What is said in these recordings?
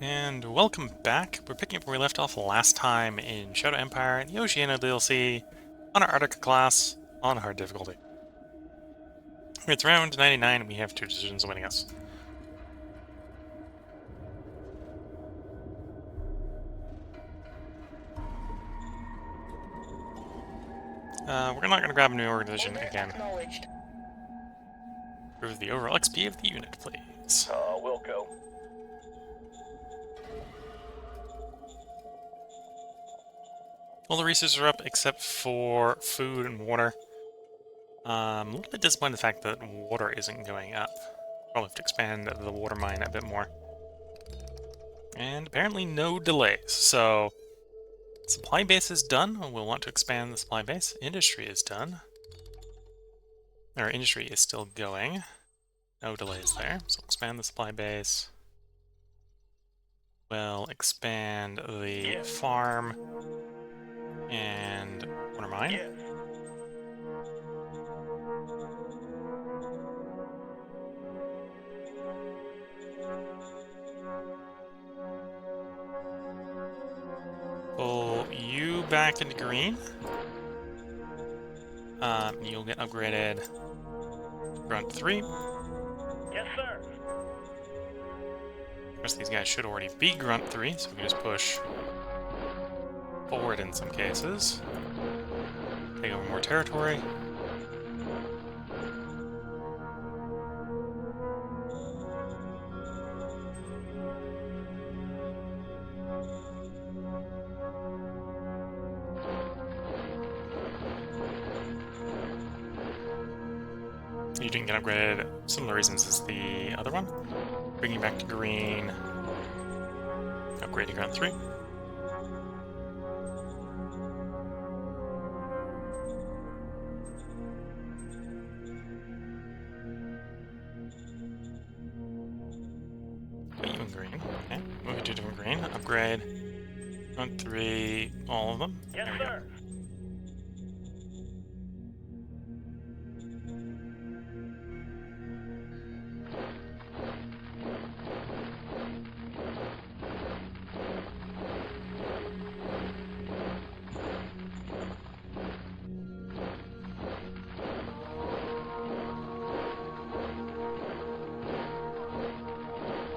And welcome back. We're picking up where we left off last time in Shadow Empire and the Oceania DLC on our Artica class on hard difficulty. It's round 99 and we have 2 decisions winning us. We're not going to grab a new organization again. Prove the overall XP of the unit, please. We'll go. All the resources are up except for food and water. I'm a little bit disappointed in the fact that water isn't going up. Probably have to expand the water mine a bit more. And apparently no delays, so supply base is done. We'll want to expand the supply base. Industry is done. Our industry is still going. No delays there, so we'll expand the supply base. We'll expand the farm and water mine. Pull you back into green. You'll get upgraded. Grunt 3. Yes, sir. The rest of these guys should already be Grunt 3, so we can just push forward in some cases. Take over more territory. You didn't get upgraded. Similar reasons as the other one. Bring you back to green. Upgrade to Grunt 3. Put you in green. Okay, move you to different green. Upgrade. Grunt 3, all of them. Yes, there we sir. go.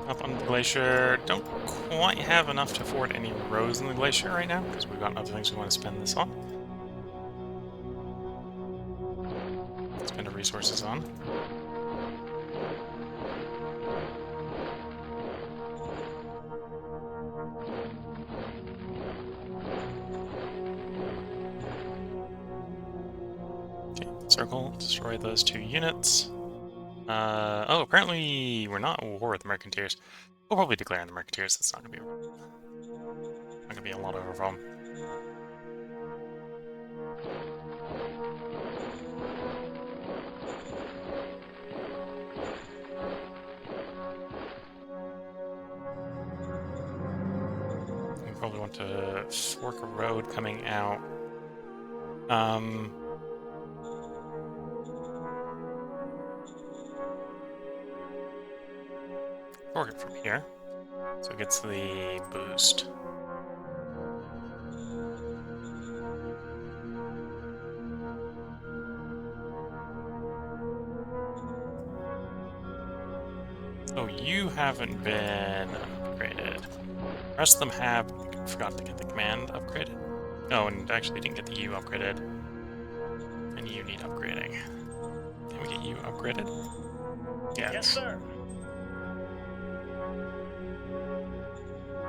Up on the glacier. Don't quite have enough to afford any roads in the glacier right now, because we've got other things we want to spend this on. Spend our resources on. Okay, circle, destroy those 2 units. Oh, apparently we're not at war with the Mercanteers. We'll probably declare on the Mercanteers. That's not gonna be a lot of a problem. We probably want to fork a road coming out. Fork it from here, so it gets the boost. Oh, you haven't been upgraded. The rest of them have. Forgot to get the command upgraded. Oh, and actually didn't get the U upgraded. And you need upgrading. Can we get you upgraded? Yes. Yes, sir.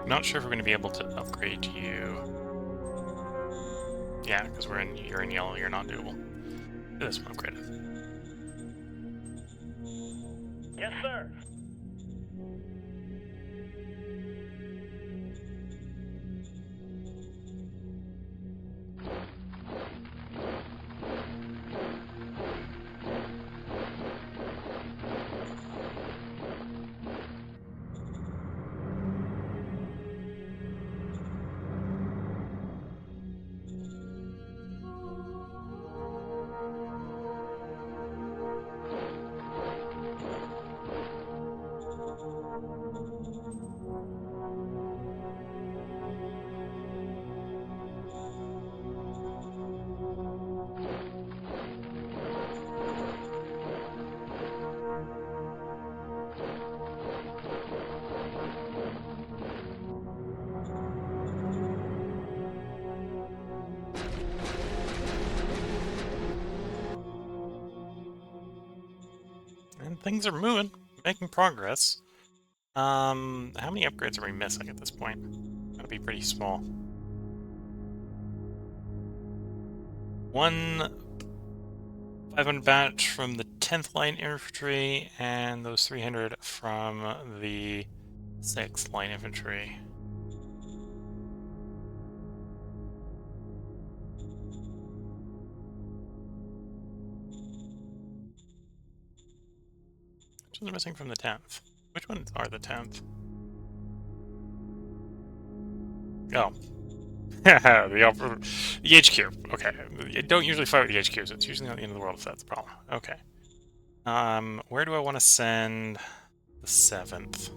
I'm not sure if we're going to be able to upgrade you. Yeah, because you're in yellow, you're not doable. Get this one upgraded. Yes, sir. things are moving, making progress. How many upgrades are we missing at this point? Gotta be pretty small. One 500 batch from the 10th Line Infantry, and those 300 from the 6th Line Infantry. Which ones are missing from the 10th? Which ones are the 10th? Oh. the HQ. Okay. You don't usually fight with the HQs. It's usually not the end of the world if that's the problem. Okay. Where do I want to send the 7th?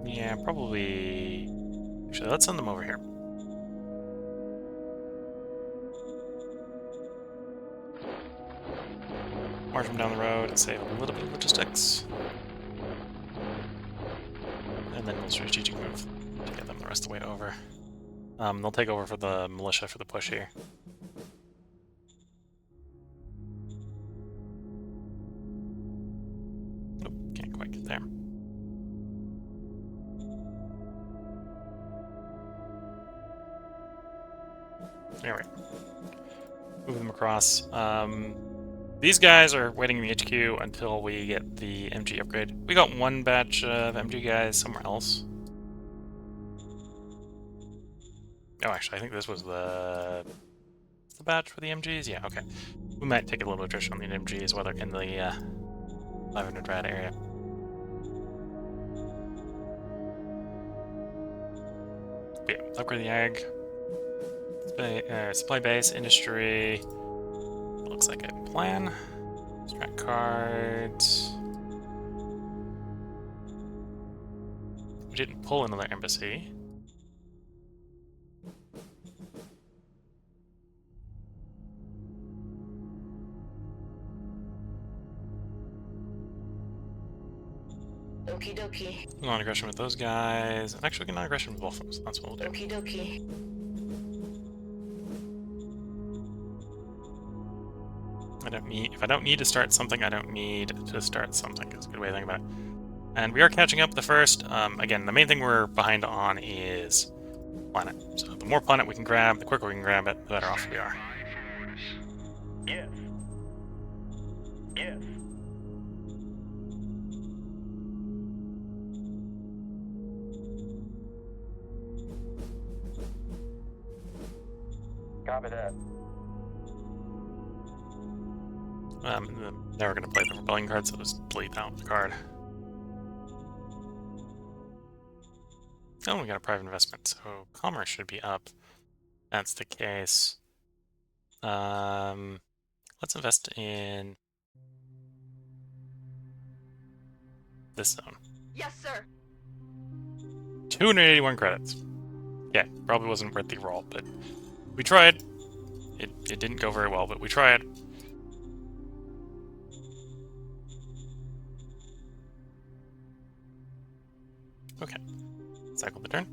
Yeah, probably... Actually, let's send them over here. March them down the road and save a little bit of logistics. And then we'll strategic move to get them the rest of the way over. They'll take over for the militia for the push here. Nope, can't quite get there. Anyway, move them across. These guys are waiting in the HQ until we get the MG upgrade. We got one batch of MG guys somewhere else. Oh, actually, I think this was the batch for the MGs? Yeah, okay. We might take a little attrition on the MGs while they're in the 500 rad area. But yeah, upgrade the ag. Supply base, industry. Looks like a plan. Strat cards. We didn't pull another embassy. Okie dokie. Non-aggression with those guys. And actually, we can non-aggression with both of them, so that's what we'll do. Okie dokie. If I don't need to start something, I don't need to start something. That's a good way to think about it. And we are catching up the first. Again, the main thing we're behind on is planet. So the more planet we can grab, the quicker we can grab it, the better off we are. Yes. Yes. Copy that. Now we're going to play the rebellion card, so just delete that the card. Oh, we got a private investment, so commerce should be up. That's the case. Let's invest in this zone. Yes, sir. 281 credits. Yeah, probably wasn't worth the roll, but we tried. It didn't go very well, but we tried. Okay. Cycle the turn.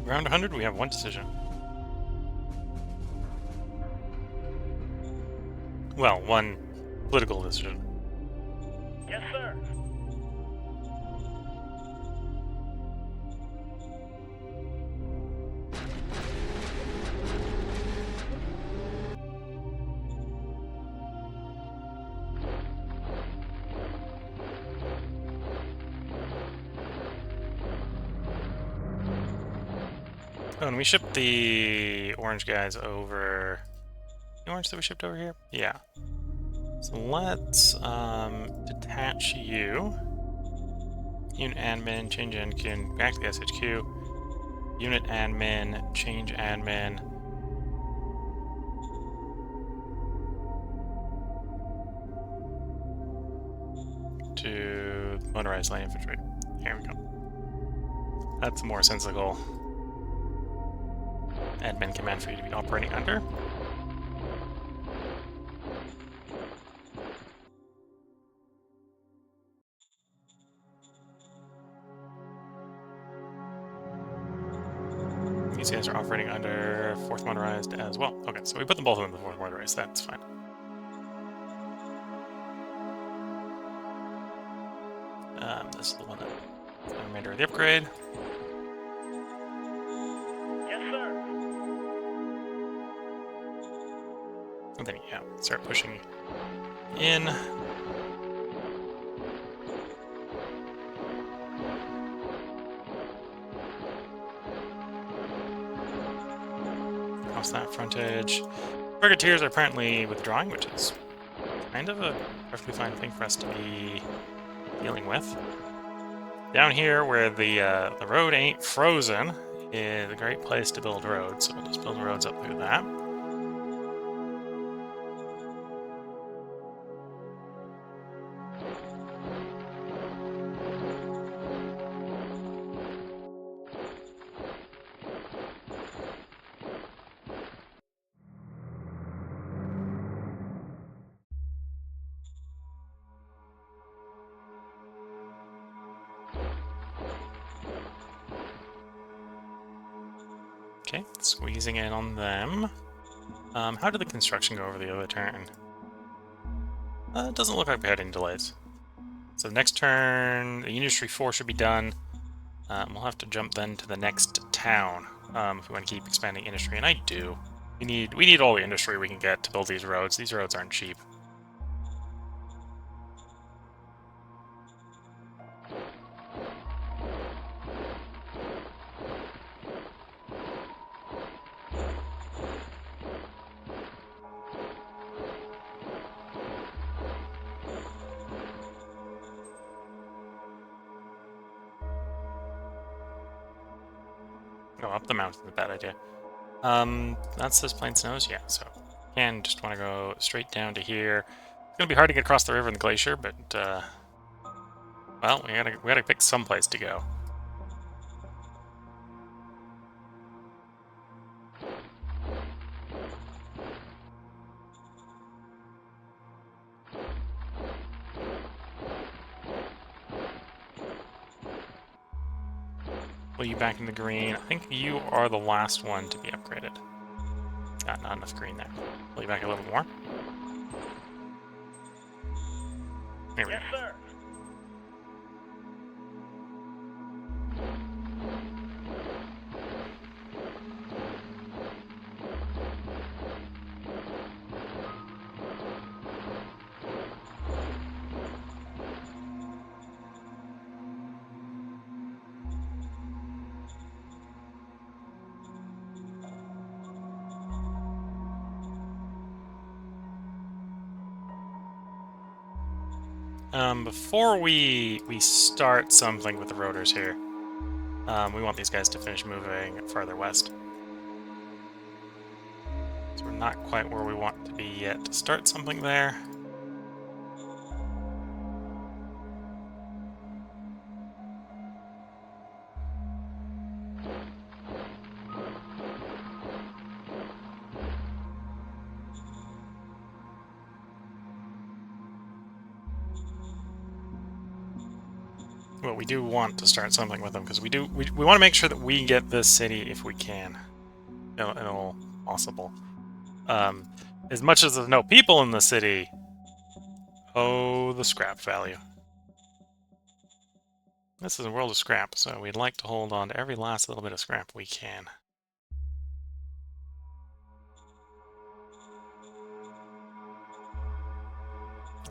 Round 100, we have one decision. Well, one political decision. Yes, sir. Oh, and we shipped the orange guys over. The orange that we shipped over here? Yeah. So let's detach you. Unit admin, change admin, back to the SHQ. Unit admin, change admin. to motorized light infantry. Here we go. That's a more sensible admin command for you to be operating under. These guys are operating under 4th motorized as well. Okay, so we put them both in the 4th motorized, that's fine. This is the one that the remainder of the upgrade. Yes, sir. And then, yeah, start pushing in. Across that frontage. Brigadiers are apparently withdrawing, which is kind of a perfectly fine thing for us to be dealing with. Down here, where the road ain't frozen, is a great place to build roads, so we'll just build roads up through that. Okay, squeezing in on them. How did the construction go over the other turn? It doesn't look like we had any delays. So next turn, the Industry 4 should be done. We'll have to jump then to the next town if we want to keep expanding industry, and I do. We need all the industry we can get to build these roads. These roads aren't cheap. Go up the mountain is a bad idea. That's this plain snows, yeah, so again, just want to go straight down to here. It's gonna be hard to get across the river and the glacier, but well, we gotta pick some place to go. Pull you back in the green. I think you are the last one to be upgraded. Not enough green there. Pull you back a little more. There we go. Yes, sir. Before we start something with the rotors here, we want these guys to finish moving farther west. So we're not quite where we want to be yet to start something there. Well, we do want to start something with them because we want to make sure that we get this city if we can, in all possible. As much as there's no people in the city, oh, the scrap value. This is a world of scrap, so we'd like to hold on to every last little bit of scrap we can.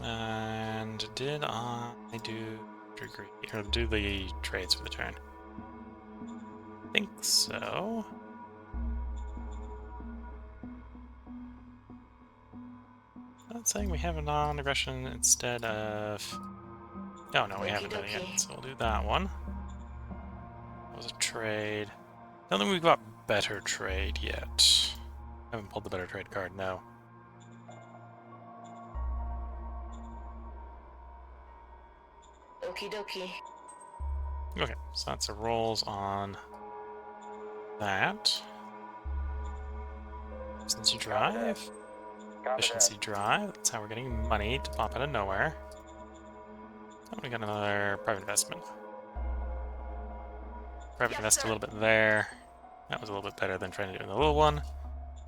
And did I do the trades for the turn? I think so. Not saying we have a non-aggression instead of... Oh no, we haven't done it yet, so we'll do that one. That was a trade. I don't think we've got better trade yet. I haven't pulled the better trade card, no. Okie dokie. Okay, so that's the rolls on that. Efficiency drive. Copy Efficiency drive. That's how we're getting money to pop out of nowhere. Oh, we got another private investment. Private Yes, invest sir. a little bit there. That was a little bit better than trying to do the little one.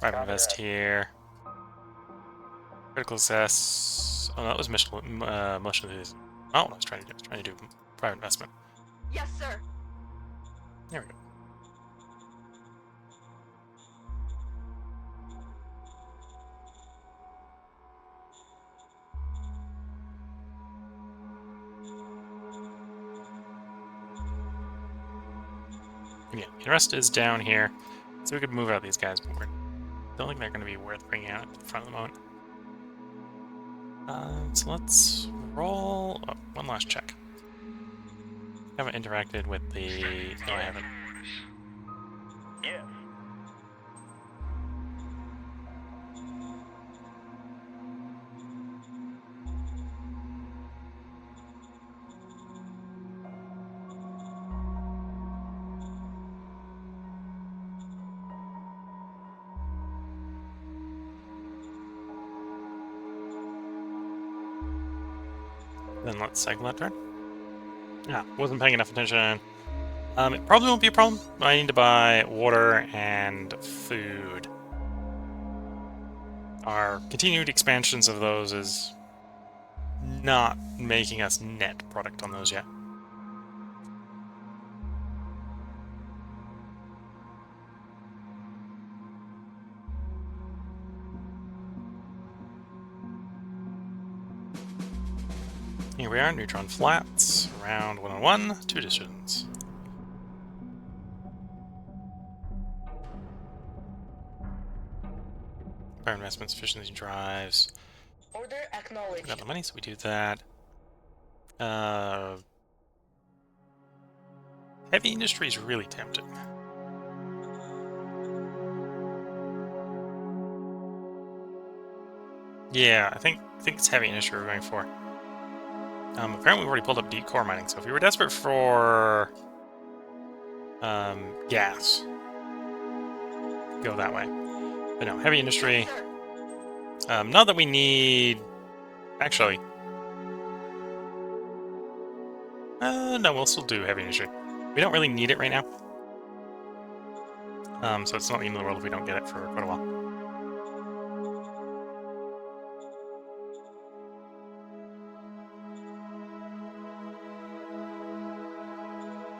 Private Copy invest that. here. Critical success. Oh, that was mission. Mission. Oh, what I was trying to do. I was trying to do private investment. Yes, sir. There we go. Yeah, the rest is down here, so we could move out these guys, but we don't think they're going to be worth bringing out at the front of the moment. So let's roll. Oh, one last check. Haven't interacted with the. No, I haven't. Yes. Then let's cycle that turn. Yeah, wasn't paying enough attention. It probably won't be a problem. I need to buy water and food. Our continued expansions of those is not making us net product on those yet. Here we are, neutron flats, round 101, 2 decisions. Power investments, efficiency drives. Order We acknowledged. got the money, so we do that. Heavy industry is really tempting. Yeah, I think it's heavy industry we're going for. Apparently we've already pulled up deep core mining, so if we were desperate for gas, go that way. But no, heavy industry. Yes, sir. Not that we need. Actually, no, we'll still do heavy industry. We don't really need it right now. So it's not the end of the world if we don't get it for quite a while.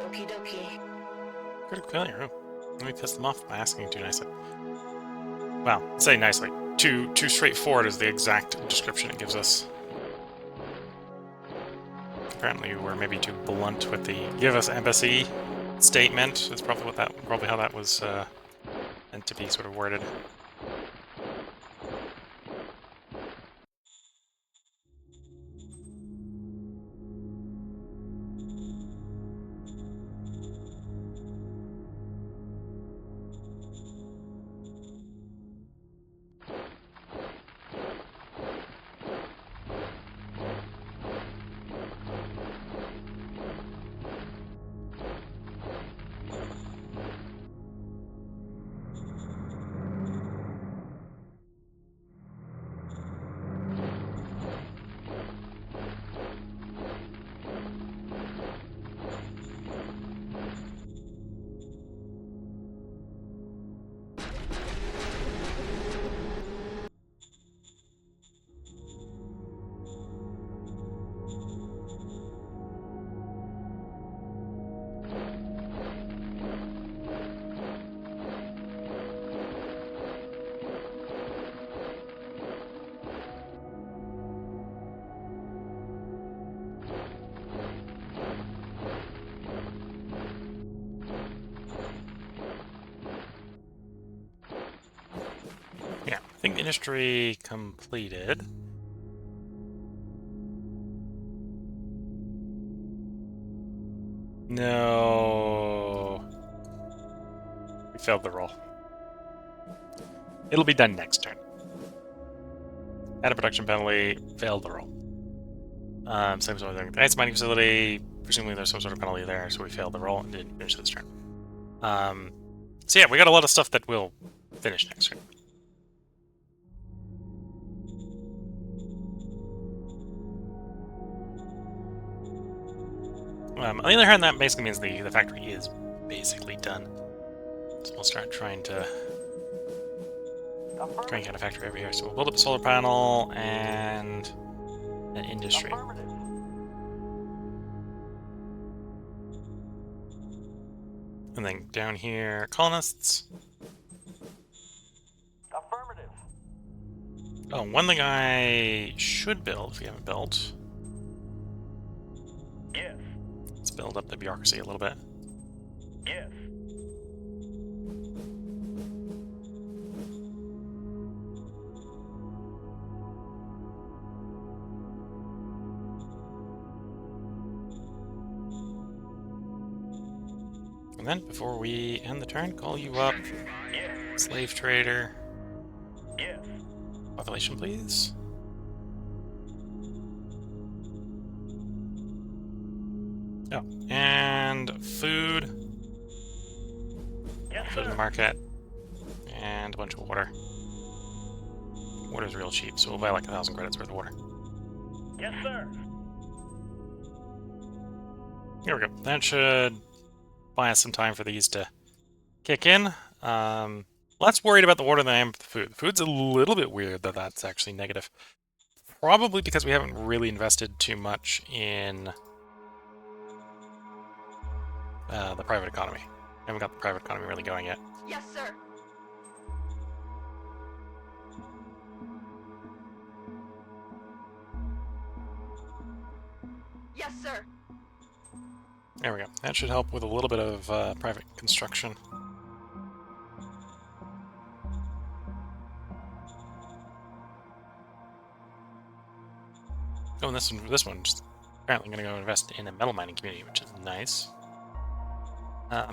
Okie dokie. Critical failure. Oh, let me piss them off by asking too nicely. Well, say nicely. Too straightforward is the exact description it gives us. Apparently, we're maybe too blunt with the "give us embassy" statement. That's probably how that was meant to be sort of worded. Yeah, I think industry completed. No. We failed the roll. It'll be done next turn. Add a production penalty, failed the roll. Same sort of thing. The ice mining facility, presumably there's some sort of penalty there, so we failed the roll and didn't finish this turn. So yeah, we got a lot of stuff that we'll finish next turn. On the other hand, that basically means the factory is basically done. So we'll start trying to crank out a factory over here. So we'll build up a solar panel and an industry. And then down here, colonists. Affirmative. Oh, one thing I should build if we haven't built. Yes. Let's build up the bureaucracy a little bit. Yes. And then, before we end the turn, call you up. Yes. Slave trader. Yes. Population, please. Oh, and food. Yes, Food in the sir. market. And a bunch of water. Water's real cheap, so we'll buy like 1,000 credits worth of water. Yes, sir. Here we go. That should buy us some time for these to kick in. Less worried about the water than I am with the food. The food's a little bit weird that that's actually negative. Probably because we haven't really invested too much in the private economy. Haven't got the private economy really going yet. Yes, sir. Yes, sir. There we go. That should help with a little bit of private construction. Oh, and this one's apparently going to go invest in a metal mining community, which is nice.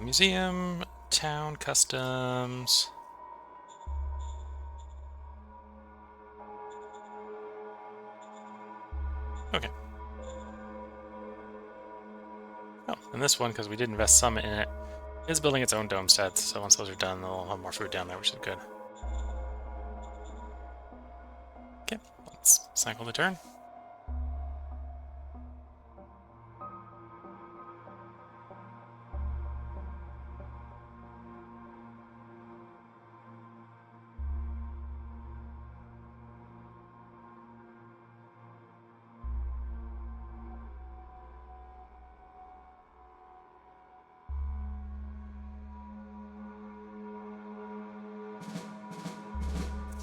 Museum, town, customs. Okay. Oh, and this one, because we did invest some in it, is building its own dome sets, so once those are done, they'll have more food down there, which is good. Okay, let's cycle the turn.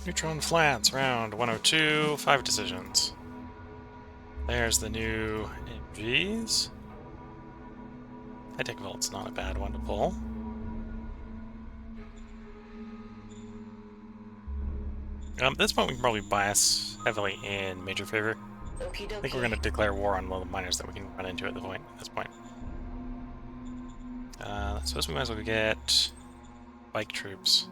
Neutron Flats, round 102, 5 decisions. There's the new MGs. High-Tech Vault's not a bad one to pull. At this point, we can probably bias heavily in major favor. Okie dokie. I think we're going to declare war on little miners that we can run into at this point. I suppose we might as well get bike troops.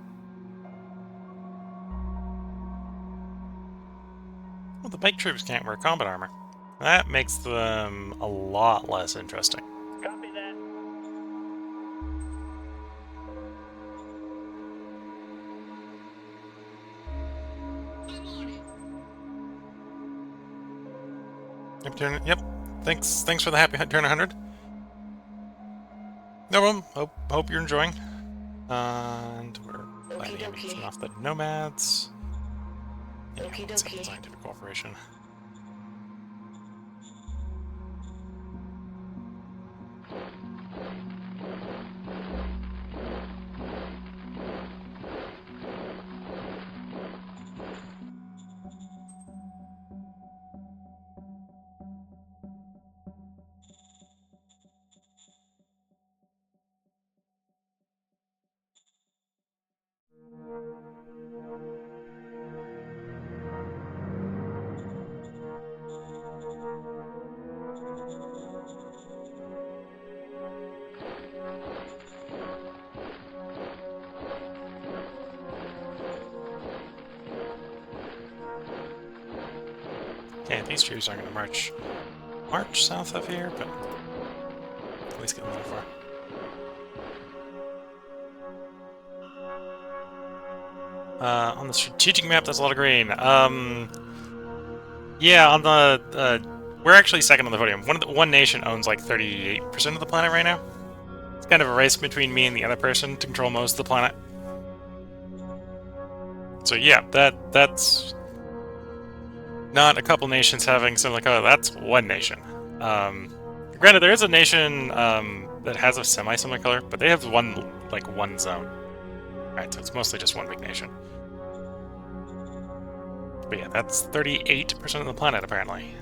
Well, the bike troops can't wear combat armor. That makes them a lot less interesting. Copy that. Yep. Thanks for the happy turn 100. No problem. Hope you're enjoying. And we're planning on off the nomads. Yeah, Okie let's have dokie. the scientific cooperation. Okay, these troops aren't going to march march south of here, but at least get a little far. On the strategic map, that's a lot of green. Yeah, on the we're actually second on the podium. One nation owns like 38% of the planet right now. It's kind of a race between me and the other person to control most of the planet. So yeah, that's not a couple nations having similar color. That's one nation. Granted, there is a nation that has a semi-similar color, but they have one zone. Right, so it's mostly just one big nation. But yeah, that's 38% of the planet, apparently.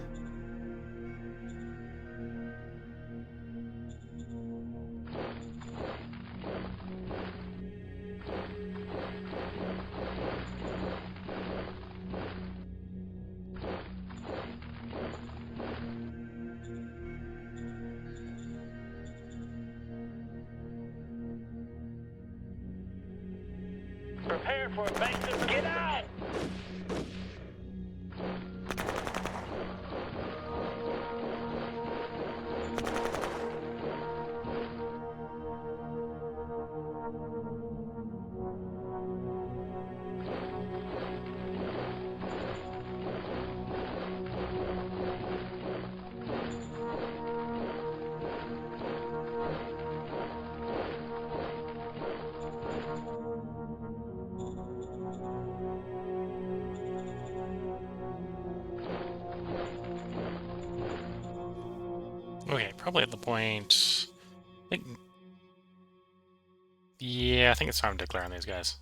Prepare for evasive. Get out! Okay, probably at the point... Yeah, I think it's time to declare on these guys.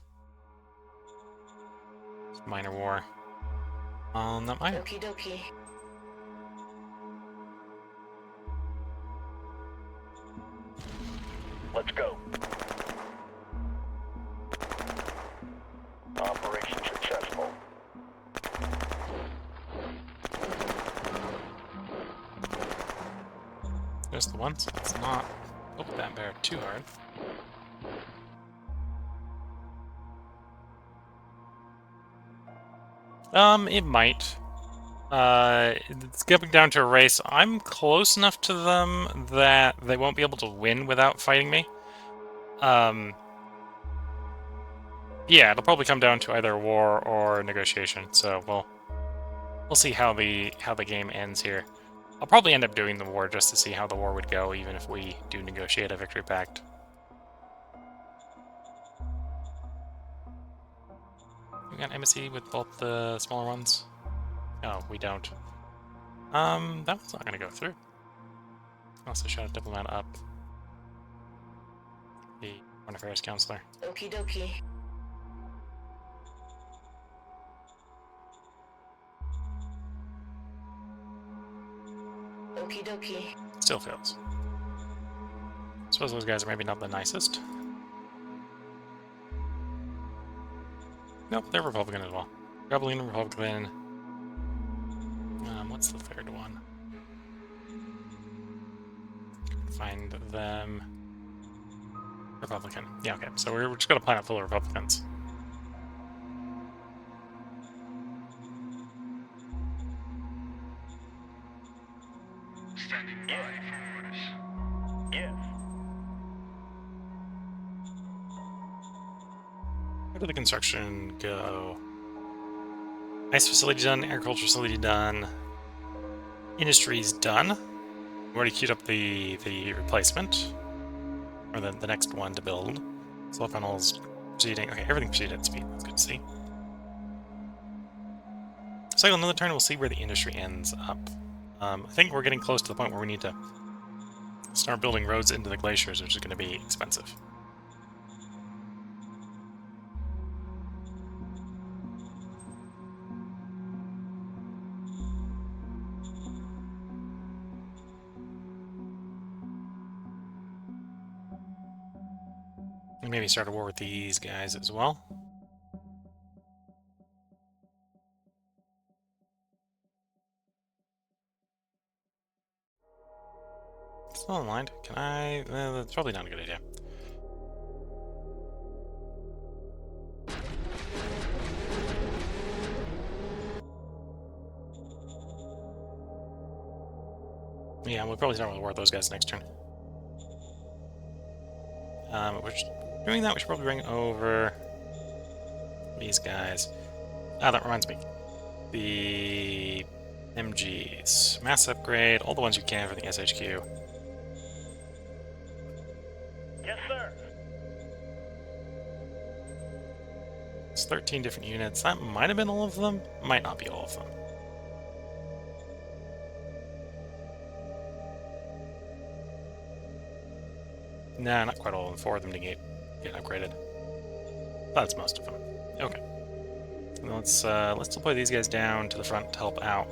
Minor war. Not minor. Okie dokie. Let's go. Operation successful. There's the one, so let's not poke that bear too hard. It might. It's getting down to a race. I'm close enough to them that they won't be able to win without fighting me. Yeah, it'll probably come down to either war or negotiation. So we'll see how the game ends here. I'll probably end up doing the war just to see how the war would go, even if we do negotiate a victory pact. We got an embassy with both the smaller ones? Oh, we don't. That one's not gonna go through. Also shot a diplomat up. The Foreign Affairs Counselor. Okie dokie. Okie dokie. Still fails. Suppose those guys are maybe not the nicest. Nope, they're Republican as well. Rebellion, Republican. What's the third one? Find them. Republican. Yeah, okay. So we're just got a planet full of Republicans. Standing by for orders. Yes. Where did the construction go? Ice facility done, agriculture facility done, industry's done. We already queued up the replacement, or the next one to build. Solar panels proceeding. Okay, everything proceeded at speed. That's good to see. Cycle another turn. We'll see where the industry ends up. I think we're getting close to the point where we need to start building roads into the glaciers, which is going to be expensive. And maybe start a war with these guys as well. Still aligned. Can I? That's probably not a good idea. Yeah, we'll probably start with war with those guys next turn. We're just doing that. We should probably bring over these guys. Ah, that reminds me. The MGs. Mass upgrade, all the ones you can for the SHQ. Yes, sir. It's 13 different units. That might have been all of them. Might not be all of them. Nah, not quite all of them. 4 of them to get upgraded. That's most of them. Okay. Let's deploy these guys down to the front to help out.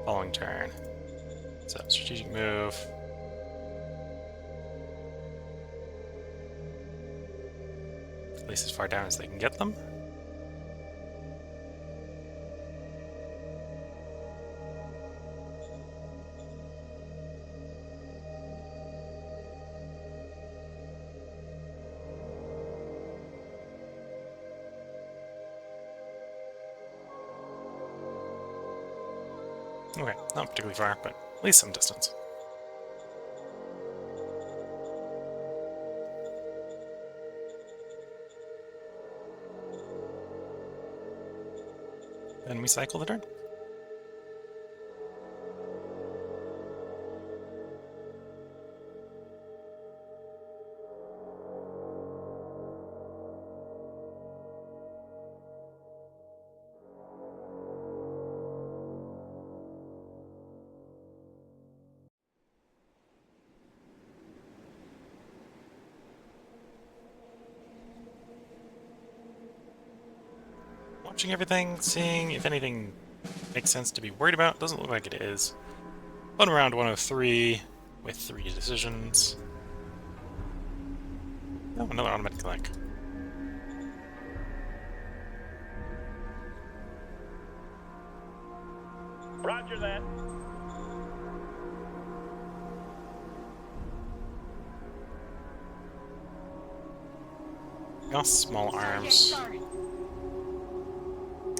Following turn. So, strategic move. At least as far down as they can get them. Okay, not particularly far, but at least some distance. Then we cycle the turn. Watching everything, seeing if anything makes sense to be worried about. Doesn't look like it is. But around 103 with 3 decisions. Oh, another automatic link. Roger that. Yes, small arms.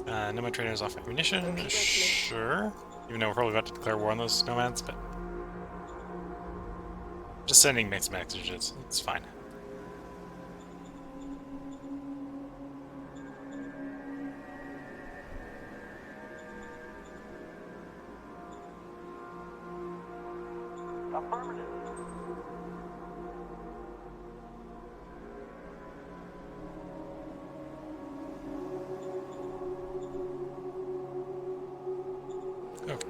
Nomad traders off ammunition, sure. Even though we're probably about to declare war on those nomads, but just sending mixed messages, it's fine. Affirmative. Okay.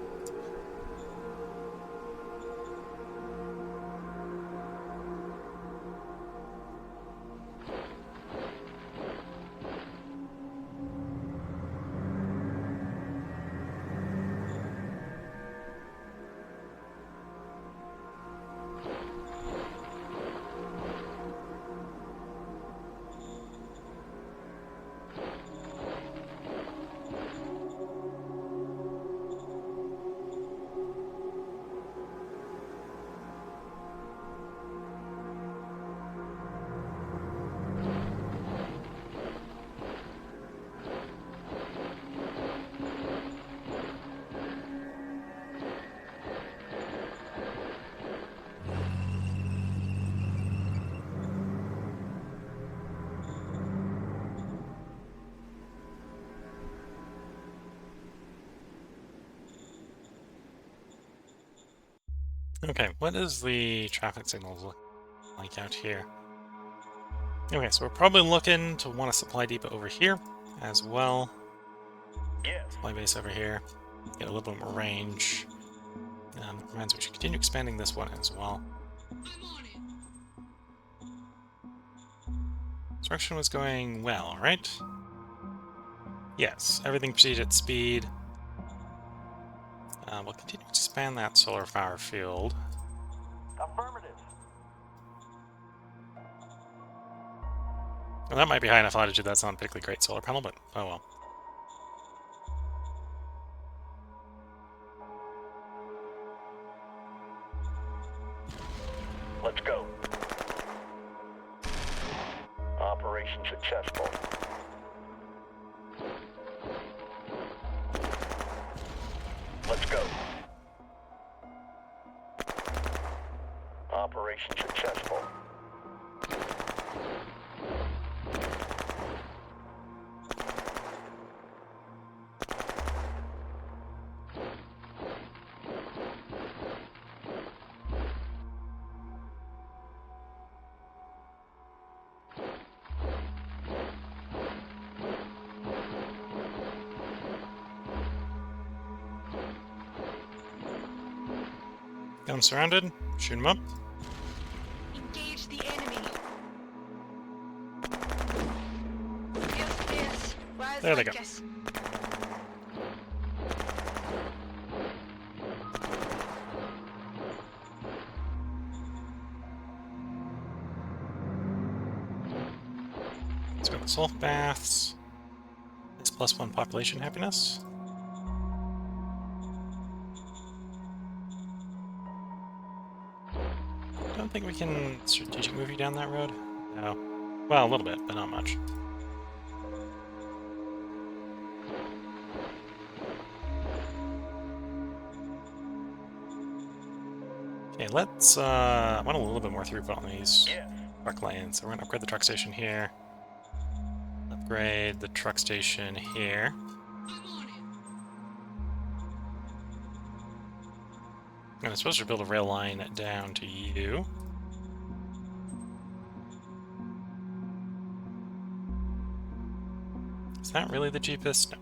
Okay, what is the traffic signals look like out here? Okay, so we're probably looking to want a supply depot over here as well. Yes. Supply base over here. Get a little bit more range. Reminds me we should continue expanding this one as well. Construction was going well, right? Yes, everything proceeded at speed. We'll continue to expand that solar power field. Affirmative. Well, that might be high enough altitude, that's not a particularly great solar panel, but oh well. Let's go. Operation successful. Let's go. Operation successful. Got him surrounded. Shoot him up. Engage the enemy. Yes. There they go. Let's go with salt baths. It's +1 population happiness. I don't think we can strategic move you down that road. No. Well, a little bit, but not much. Okay, let's I want a little bit more throughput on these Yes. truck lanes. So we're gonna upgrade the truck station here. Upgrade the truck station here. And I'm supposed to build a rail line down to you. Is that really the cheapest? No.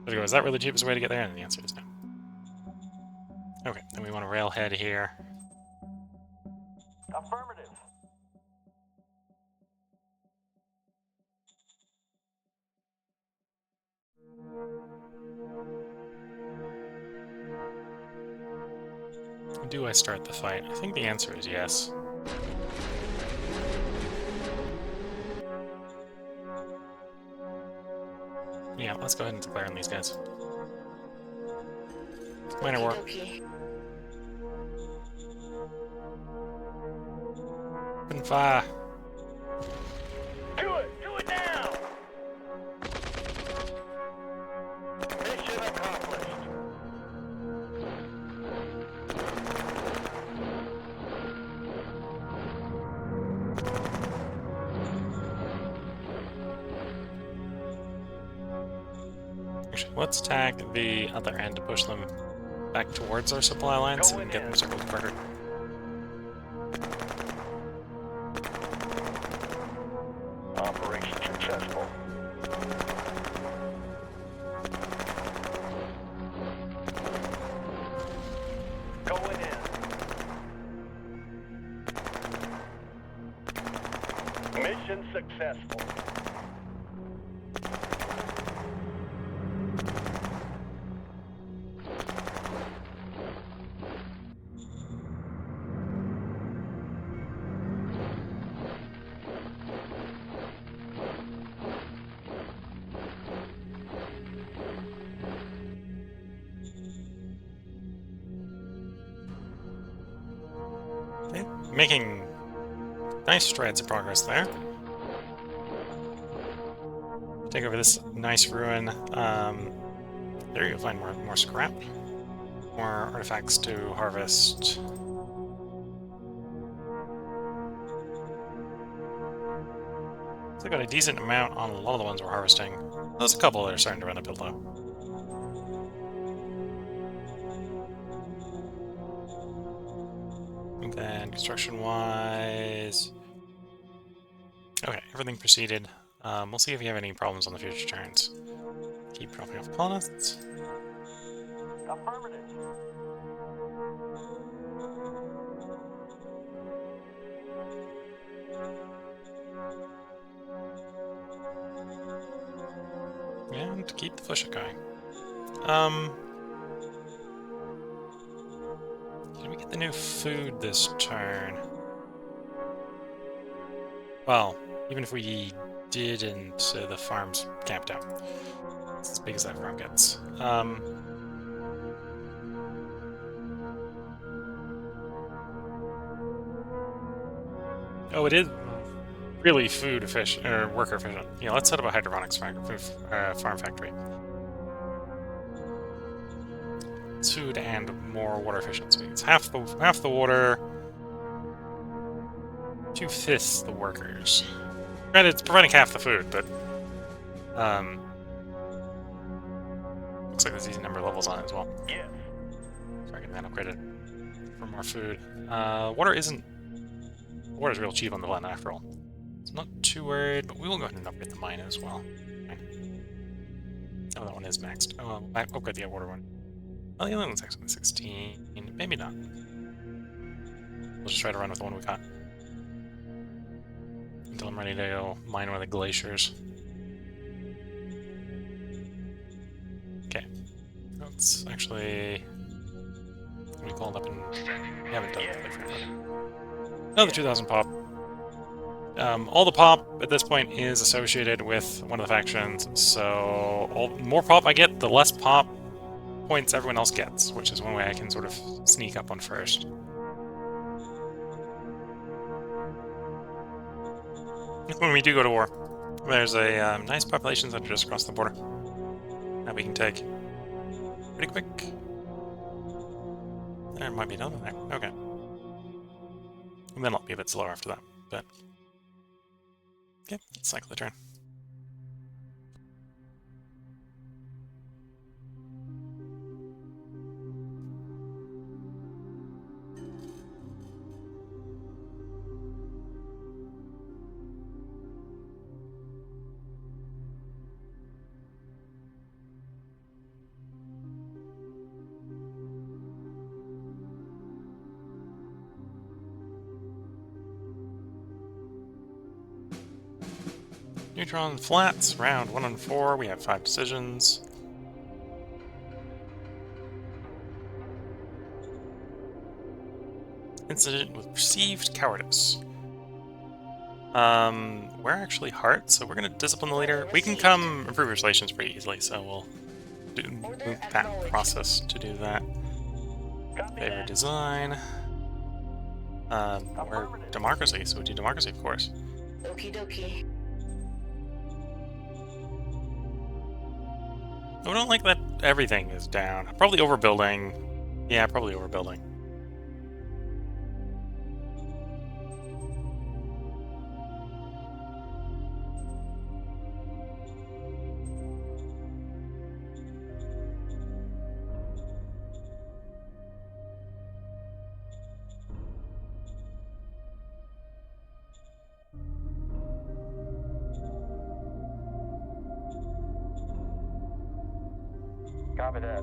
There we go. Is that really the cheapest way to get there? And the answer is no. Okay, then we want a railhead here. Affirmative. Do I start the fight? I think the answer is yes. Yeah, let's go ahead and declare on these guys. Minor war. Open fire. Do it! Do it now! Mission accomplished. Actually, let's attack the other end to push them back towards our supply lines and get them circled quicker. Operation successful. Going in. Mission successful. Okay, making nice strides of progress there. Take over this nice ruin. There you'll find more scrap, more artifacts to harvest. So I got a decent amount on a lot of the ones we're harvesting. There's a couple that are starting to run a bit low. And then construction-wise... Okay, everything proceeded. We'll see if you have any problems on the future turns. Keep dropping off colonists. Affirmative. And keep the push going. Can we get the new food this turn? Well, even if we didn't, the farm's camped out. It's as big as that farm gets. Oh, it is really food efficient, or worker efficient. Yeah, let's set up a hydroponics farm factory. It's food and more water efficiency. It's half the water, 2/5 the workers. Granted, it's providing half the food, but looks like there's a decent number of levels on it as well. Yes. Sorry, getting that upgraded for more food. Water's real cheap on the land after all. So I'm not too worried, but we will go ahead and upgrade the mine as well. Oh, that one is maxed. Oh, well, I'll upgrade the water one. Well, the other one's actually 16. Maybe not. We'll just try to run with the one we got. Until I'm ready to go mine one of the glaciers. Okay. Let's actually... We called up and... We haven't done it for another 2,000 pop. All the pop at this point is associated with one of the factions, so more pop I get, the less pop points everyone else gets, which is one way I can sort of sneak up on first. When we do go to war, there's a nice population center just across the border that we can take pretty quick. There might be another there. Okay. And then I'll be a bit slower after that, but... Okay, let's cycle the turn. Neutron flats, round 1 and 4, we have 5 decisions. Incident with perceived cowardice. We're actually heart, so we're gonna discipline the leader. We can come improve relations pretty easily, so we'll move that process to do that. Favor design. We're democracy, so we do democracy, of course. Okie dokie. I don't like that everything is down. Probably overbuilding. Yeah, probably overbuilding. Copy that.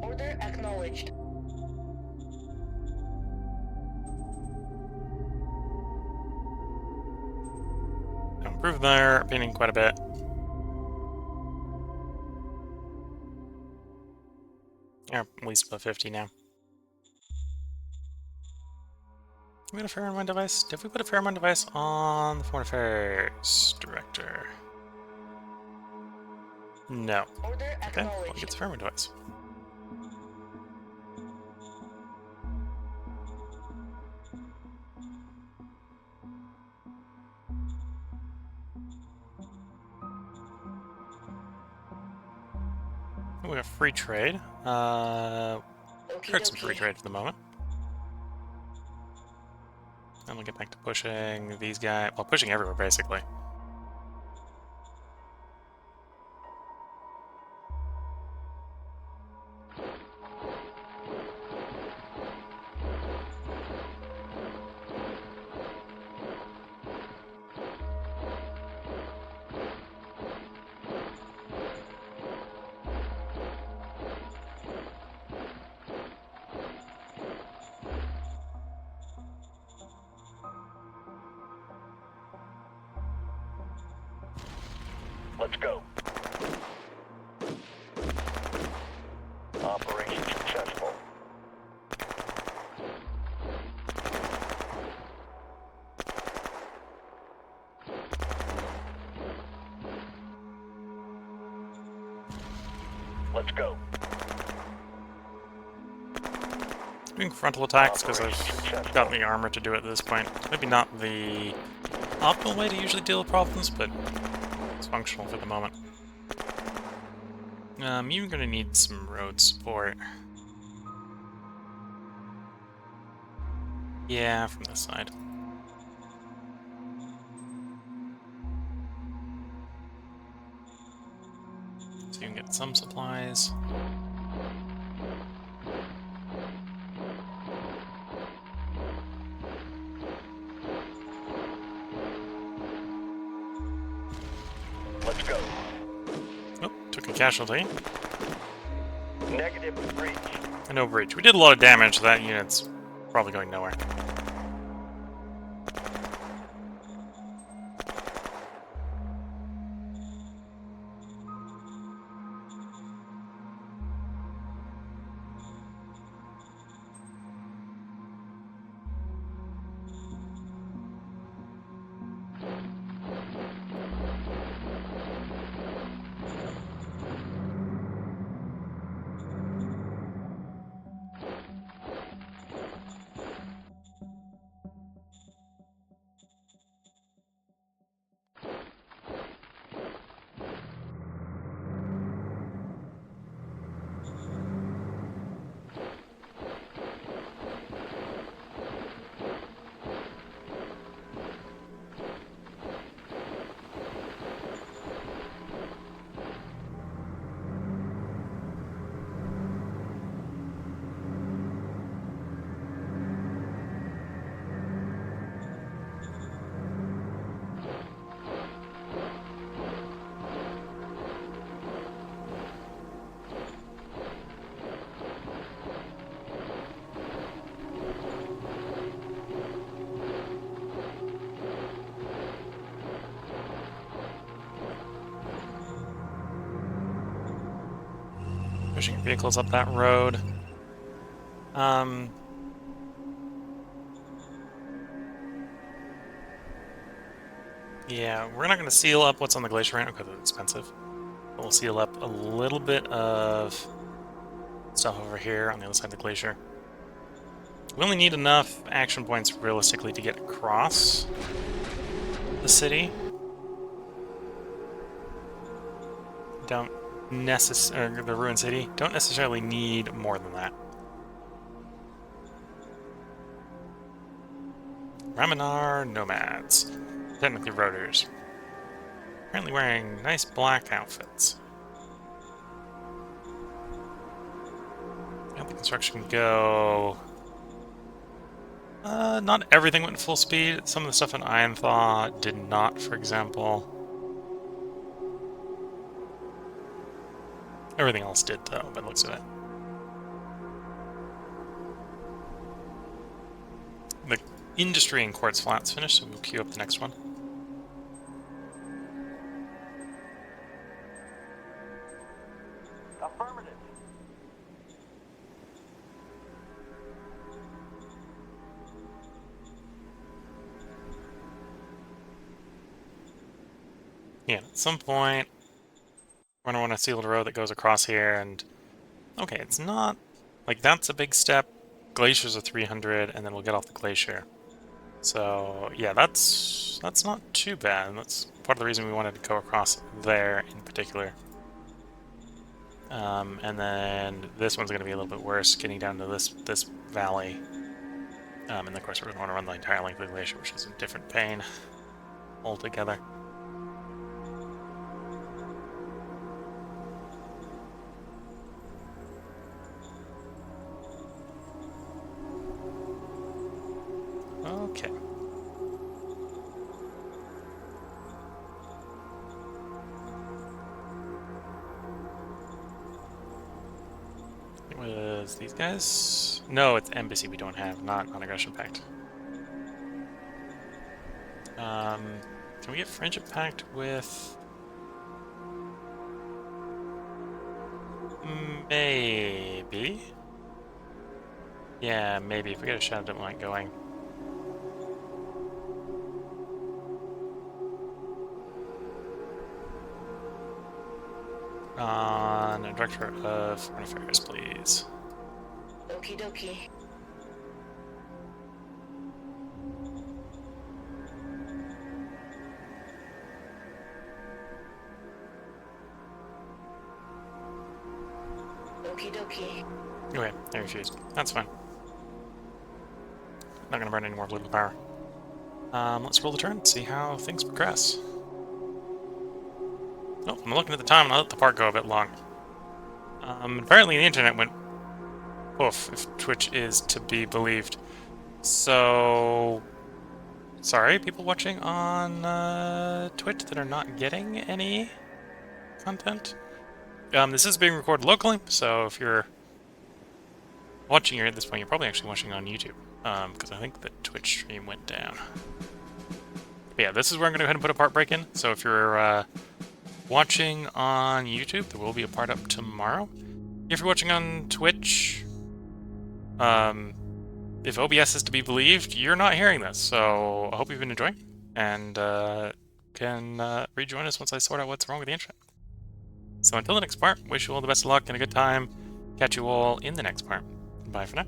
Order acknowledged. Improve their opinion quite a bit. Yeah, at least above 50 now. We got a pheromone device? Did we put a pheromone device on the Foreign Affairs Director? No. Order Okay, well, acknowledged. it gets a pheromone device. We have free trade. Okie Heard some free dokie. trade for the moment. And we'll get back to pushing these guys. Well, pushing everywhere, basically. Let's go. Operation successful. Let's go. Doing frontal attacks because I've got the armor to do it at this point. Maybe not the optimal way to usually deal with problems, but it's functional for the moment. You're gonna need some road support. Yeah, from this side. So you can get some supplies. Let's go. Oh, took a casualty. Negative breach. No breach. We did a lot of damage, so that unit's probably going nowhere. Pushing vehicles up that road. Yeah, we're not going to seal up what's on the glacier right now because it's expensive. But we'll seal up a little bit of stuff over here on the other side of the glacier. We only need enough action points realistically to get across the city. Don't the ruined city. Don't necessarily need more than that. Raminar nomads. Technically roaders. Currently wearing nice black outfits. And the construction can go... not everything went full speed. Some of the stuff in Ironthaw did not, for example. Everything else did, though, by the looks of it. The industry in Quartz Flats finished, so we'll queue up the next one. Affirmative. Yeah, at some point, we're going to want to seal the road that goes across here, and... Okay, it's not... Like, that's a big step. Glacier's a 300, and then we'll get off the glacier. So, yeah, that's not too bad. That's part of the reason we wanted to go across there in particular. And then this one's going to be a little bit worse, getting down to this valley. And of course we're going to want to run the entire length of the glacier, which is a different pain altogether. Okay. It was these guys? No, it's embassy we don't have, not non-aggression pact. Can we get friendship pact with... Maybe? Yeah, maybe. If we get a shadow diplomat going. On Director of Foreign Affairs, please. Okie dokie. Okie dokie. Okay, there she is. That's fine. Not gonna burn any more political power. Let's roll the turn and see how things progress. Oh, I'm looking at the time and I'll let the part go a bit long. Apparently the internet went poof, if Twitch is to be believed. So... sorry, people watching on Twitch that are not getting any content. This is being recorded locally, so if you're watching here at this point, you're probably actually watching on YouTube, because I think the Twitch stream went down. But yeah, this is where I'm going to go ahead and put a part break in, so if you're watching on YouTube, there will be a part up tomorrow. If you're watching on Twitch, if OBS is to be believed, you're not hearing this, so I hope you've been enjoying, and can rejoin us once I sort out what's wrong with the internet. So until the next part, wish you all the best of luck and a good time. Catch you all in the next part. Bye for now.